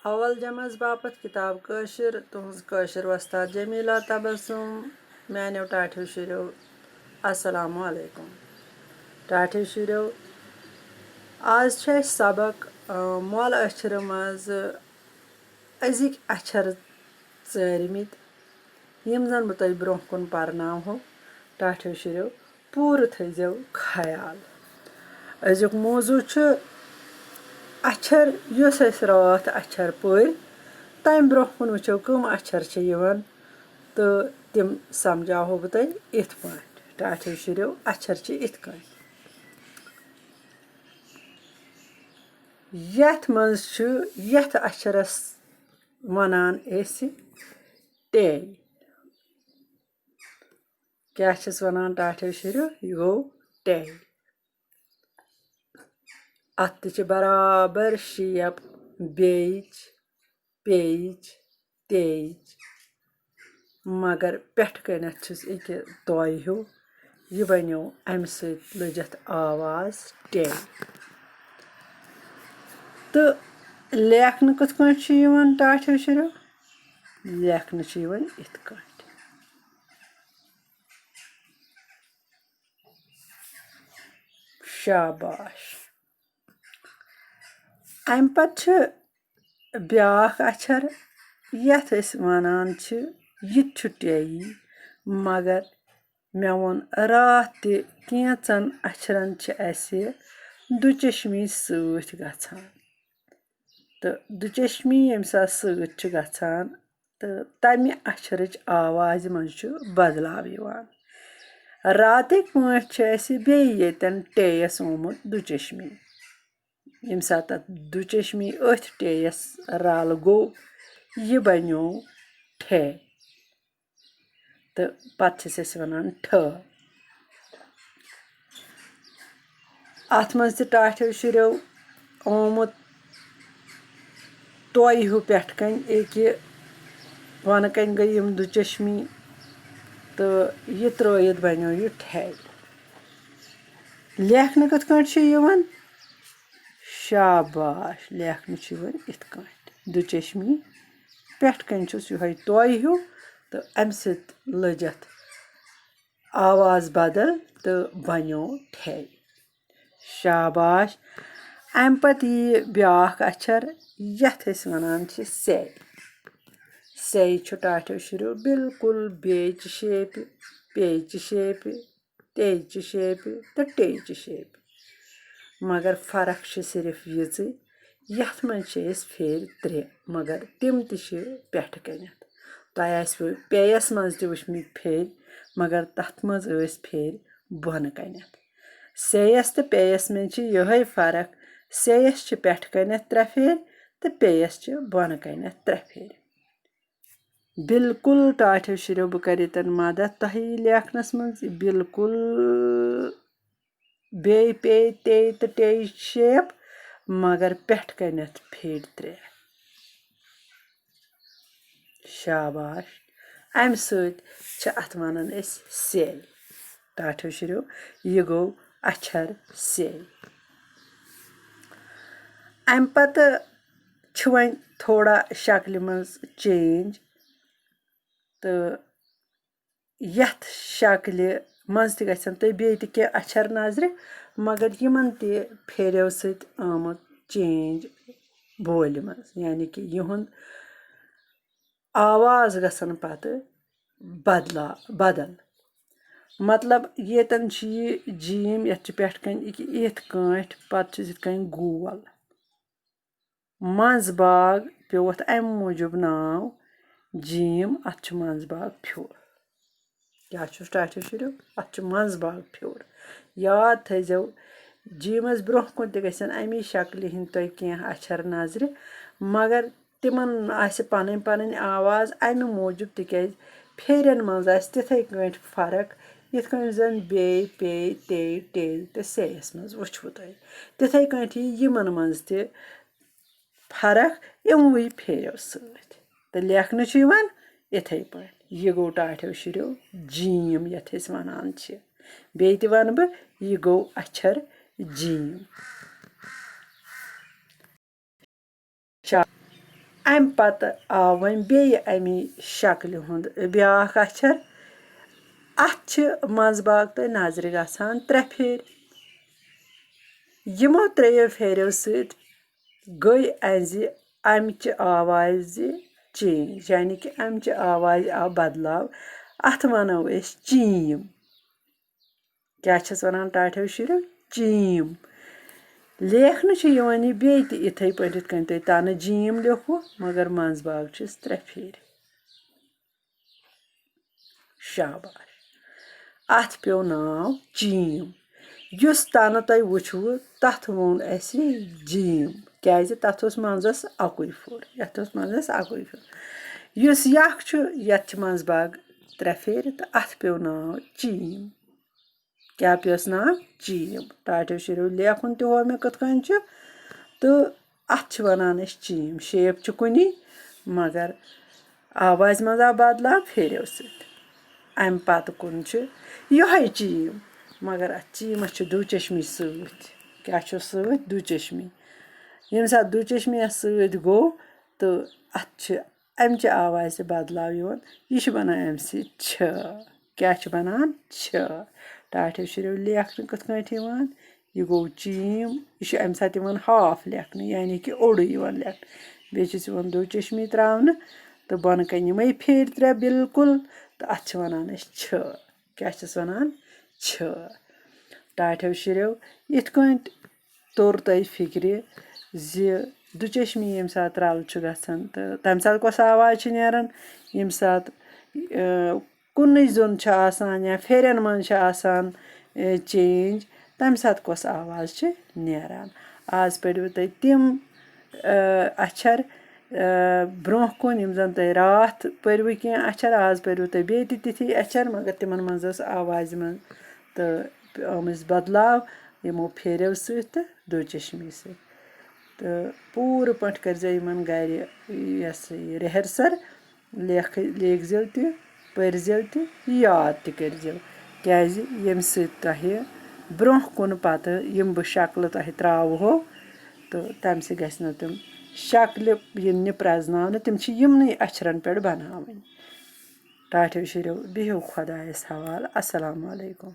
اول جمع باپت کتاب کٲشِر تُہنٛز کٲشِر وۄستاد جمیٖلا تبسُم میانیو ٹاٹھیو شُرٮ۪و السلام علیکم ٹاٹھیو شُرٮ۪و آز چھُ اَسہِ سبق مۄل اچھرِ منٛز أزِکۍ اچھر ژٲرمٕتۍ یِم زن بہٕ تۄہہِ برونٛہہ کُن پرناوہو ٹاٹھیو شُرٮ۪و پوٗرٕ تھٲیزیو خیال أزیُک موضوٗع چھُ اچھر یُس أسۍ راتھ اچھر پٔرۍ تمہِ برونٛہہ کُن وٕچھو کٕم اچھر چھِ یِوان تہٕ تِم سمجاوہو بہٕ تۄہہِ یِتھ پٲٹھۍ ٹاٹھیو شُرٮ۪و اچھر چھِ یِتھ کٔنۍ یتھ منٛز چھُ یتھ اچھرس ونان أسۍ ٹے کیٛاہ چھِس ونان ٹاٹھیو شُرٮ۪و یہِ گوٚو ٹے اتھ تہِ چھِ برابر شیپ بیٚیِچ پیٚیِچ تیٚیِچ مگر پٮ۪ٹھٕ کَنٮ۪تھ چھُس أکیٛاہ تویہِ ہیوٗ یہِ بنیو امہِ سۭتۍ لٔج اتھ آواز ٹے تہٕ لیکھنہٕ کِتھ کٲٹھۍ چھُ یِوان ٹاٹھیو شُرٮ۪و لیکھنہٕ چھُ یِوان یِتھ کٲٹھۍ شاباش امہِ پتہٕ چھِ بیٛاکھ اچھر یتھ أسۍ ونان چھِ یہِ تہِ چھُ ٹیٚیی مگر مےٚ ووٚن راتھ تہِ کینٛژن اچھرن چھِ اسہِ دُچشمی سۭتۍ گژھان تہٕ دُچشمی ییٚمہِ ساتہٕ سۭتۍ چھِ گژھان تہٕ تمہِ اچھرٕچ آوازِ منٛز چھُ بدلاو یِوان راتٕکۍ پٲٹھۍ چھِ اسہِ بیٚیہِ ییٚتٮ۪ن ٹے یس آمُت دُچشمی ییٚمہِ ساتہٕ تتھ دُچشمی أتھۍ ٹے یس رل گوٚو یہِ بنیو ٹھے تہٕ پتہٕ چھِس أسۍ ونان ٹھٲ اتھ منٛز تہِ ٹاٹھیو شُرٮ۪و آمُت تویہِ ہیوٗ پٮ۪ٹھٕ کنۍ أکہِ بۄنہٕ کنۍ گٔے یِم دُچشمی تہٕ یہِ ترٲیِتھ بنیو یہِ ٹھے لیکھنہٕ کِتھ کٲٹھۍ چھُ یِوان شاباش لیکھنہٕ چھُ یِوان یِتھ کٲٹھۍ دُچشمی پٮ۪ٹھٕ کنۍ چھُس یِہوے تویہِ ہیوٗ تہٕ امہِ سۭتۍ لٔج اتھ آواز بدل تہٕ بنیو ٹھے شاباش امہِ پتہٕ یِیہِ بیٛاکھ اچھر یتھ أسۍ ونان چھِ سے سے چھُ ٹاٹھیو شُرٮ۪و بالکُل بیٚیِچہِ شیپہِ پیٚیِچہِ شیپہِ تیٚیِچہِ شیپہِ تہٕ ٹیٚیِچہِ شیپہِ مگر فرق چھِ صرف یِژٕے یتھ منٛز چھِ أسۍ پھیرِ ترٛےٚ مگر تِم تہِ چھِ پٮ۪ٹھٕ کَنٮ۪تھ تۄہہِ آسوٕ پیٚیس منٛز تہِ وٕچھمٕتۍ پھیرِ مگر تتھ منٛز ٲسۍ پھیرِ بۄنہٕ کَنٮ۪تھ سے یس تہٕ پیٚیس منٛز چھِ یِہے فرق سے یس چھِ پٮ۪ٹھٕ کَنٮ۪تھ ترٛےٚ پھیرِ تہٕ پیٚیس چھِ بۄنہٕ کَنٮ۪تھ ترٛےٚ پھیرِ بالکُل ٹاٹھیو شُرٮ۪و بہٕ کرٕ ییٚتٮ۪ن مدد تۄہہِ لیکھنس منٛز بالکُل بیٚیہِ پیٚیہِ تے تہٕ ٹیٚیِچ شیپ مگر پٮ۪ٹھٕ کَنٮ۪تھ پھیرِ ترٛےٚ شاباش امہِ سۭتۍ چھِ اتھ ونان أسۍ سے ٹاٹھیو شُرٮ۪و یہِ گوٚو اچھر سے امہِ پتہٕ چھُ وۄنۍ تھوڑا شکلہِ منٛز چینج تہٕ یتھ شکلہِ منٛز تہِ گژھن تۄہہِ بیٚیہِ تہِ کینٛہہ اچھر نظرِ مگر یِمن تہِ پھیرٮ۪و سۭتۍ آمُت چینج بولہِ منٛز یعنی کہِ یِہُنٛد آواز گژھان پتہٕ بدل مطلب ییٚتٮ۪ن چھُ یہِ جیٖم یتھ چھِ پٮ۪ٹھٕ کنۍ یِتھ کٲٹھۍ پتہٕ چھُس یِتھ کٔنۍ گول منٛز باگ پیوٚو اتھ امہِ موٗجوٗب ناو جیٖم اتھ چھُ منٛز باگ پھیوٚر کیٛاہ چھُس ٹاٹھیو شُرٮ۪و اتھ چھُ منٛز باگ پھیوٚر یاد تھٲیزیو جیٖمس برونٛہہ کُن تہِ گژھن امی شکلہِ ہِنٛدۍ تۄہہِ کینٛہہ اچھر نظرِ مگر تِمن آسہِ پنٕنۍ پنٕنۍ آواز امہِ موٗجوٗب تِکیٛازِ پھیرٮ۪ن منٛز آسہِ تِتھے کٲٹھۍ فرق یِتھ کٲٹھۍ زن بیٚیہِ پیٚیہِ تے ٹے تہٕ سے یس منٛز وٕچھوٕ تۄہہِ تِتھے کٲٹھۍ یی یِمن منٛز تہِ فرق یِموٕے پھیرٮ۪و سۭتۍ تہٕ لیکھنہٕ چھُ یِوان یِتھے پٲٹھۍ یہِ گوٚو ٹاٹھیو شُرٮ۪و جیٖم یتھ أسۍ ونان چھِ بیٚیہِ تہِ ونہٕ بہٕ یہِ گوٚو اچھر جیٖم اَمہِ پَتہٕ آو وۄنۍ بیٚیہِ اَمی شکلہِ ہُنٛد بیٛاکھ اچھر اَتھ چھِ منٛزٕ باگ تۄہہِ نظرِ گژھان 3 پھیرِ یِمو 3 پھیریو سۭتۍ گٔے اَمچہِ آوازِ چینج یعنی کہِ اَمچہِ آوازِ آو بدلاو اَتھ وَنو أسۍ چیٖم کیٛاہ چھِس وَنان ٹاٹھیو شُرٮ۪و چیٖم لیکھنہٕ چھُ یِوان یہِ بیٚیہِ تہِ یِتھَے پٲٹھۍ یِتھ کٔنۍ تۄہہِ تَنہٕ جیٖم لیوکھوُ مگر منٛزٕ باگ چھِس 3 پھیرِ شاباش اَتھ پیوٚو ناو چیٖم یُس تَنہٕ تۄہہِ وٕچھوُ تَتھ ووٚن اَسہِ جیٖم کیٛازِ تَتھ اوس منٛزَس اَکُے پھوٚر یَتھ اوس منٛزَس اَکُے پھوٚر یُس یَکھ چھُ یَتھ چھِ منٛزٕ باگ 3 پھیرِ تہٕ اَتھ پیوٚو ناو چیٖم کیٛاہ پیوٚس ناو چیٖم ٹاٹھیو شُرٮ۪و لیکھُن تہِ ہوو مےٚ کِتھ کٔنۍ چھُ تہٕ اَتھ چھِ وَنان أسۍ چیٖم شیپ چھِ کُنی مگر آوازِ منٛز آو بدلاو پھیریو سۭتۍ اَمہِ پَتہٕ کُن چھُ یِہوٚے چیٖم مگر اَتھ چیٖمَس چھُ دُچشمی سۭتۍ کیٛاہ چھُ سۭتۍ دُچشمی ییٚمہِ ساتہٕ دُچشمی اَتھ سۭتۍ گوٚو تہٕ اَتھ چھِ اَمچہِ آوازِ تہِ بدلاو یِوان یہِ چھُ بَنان اَمہِ سۭتۍ چھِ کیٛاہ چھُ بَنان چھِ ٹاٹھیو شُرٮ۪و لیکھنہٕ کِتھ کٲٹھۍ یِوان یہِ گوٚو چیٖم یہِ چھُ اَمہِ ساتہٕ یِوان ہاف لیکھنہٕ یعنی کہِ اوٚڑُے یِوان لیکھنہٕ بیٚیہِ چھِس یِوان دُچشمی ترٛاونہٕ تہٕ بۄنہٕ کَنۍ یِمَے پھیرِ 3 بِلکُل تہٕ اَتھ چھِ وَنان أسۍ چھِ کیٛاہ چھِس وَنان چھِ ٹاٹھیو شُرٮ۪و یِتھ کٲٹھۍ توٚر تۄہہِ فِکرِ زِ دُچشمی ییٚمہِ ساتہٕ رَلہٕ چھُ گژھان تہٕ تَمہِ ساتہٕ کۄس آواز چھِ نیران ییٚمہِ ساتہٕ کُنٕے زوٚن چھُ آسان یا پھیرٮ۪ن منٛز چھِ آسان چینج تَمہِ ساتہٕ کۄس آواز چھِ نیران آز پٔرِو تُہۍ تِم اچھر برٛونٛہہ کُن یِم زَن تۄہہِ راتھ پٔرِوٕ کینٛہہ اچھر آز پٔرِو تُہۍ بیٚیہِ تہِ تِتھی اچھر مگر تِمَن منٛز ٲس آوازِ منٛز تہٕ آمٕژ بدلاو یِمو پھیریو سۭتۍ تہٕ دُچشمی سۭتۍ تہٕ پوٗرٕ پٲٹھۍ کٔرۍزیو یِمَن گَرِ یہِ ہسا یہِ رِہرسَل لیکھزیو تہِ پٔرۍزیو تہِ یاد تہِ کٔرۍزیو کیٛازِ ییٚمہِ سۭتۍ تۄہہِ برٛونٛہہ کُن پَتہٕ یِم بہٕ شکلہٕ تۄہہِ ترٛاوہو تہٕ تَمہِ سۭتۍ گژھنو تِم شکلہِ یِنہِ پرٛزناونہٕ تِم چھِ یِمنٕے اچھرَن پٮ۪ٹھ بناوٕنۍ ٹاٹھیو شُرٮ۪و بِہِو خۄدایَس حوالہٕ اَسَلامُ علیکُم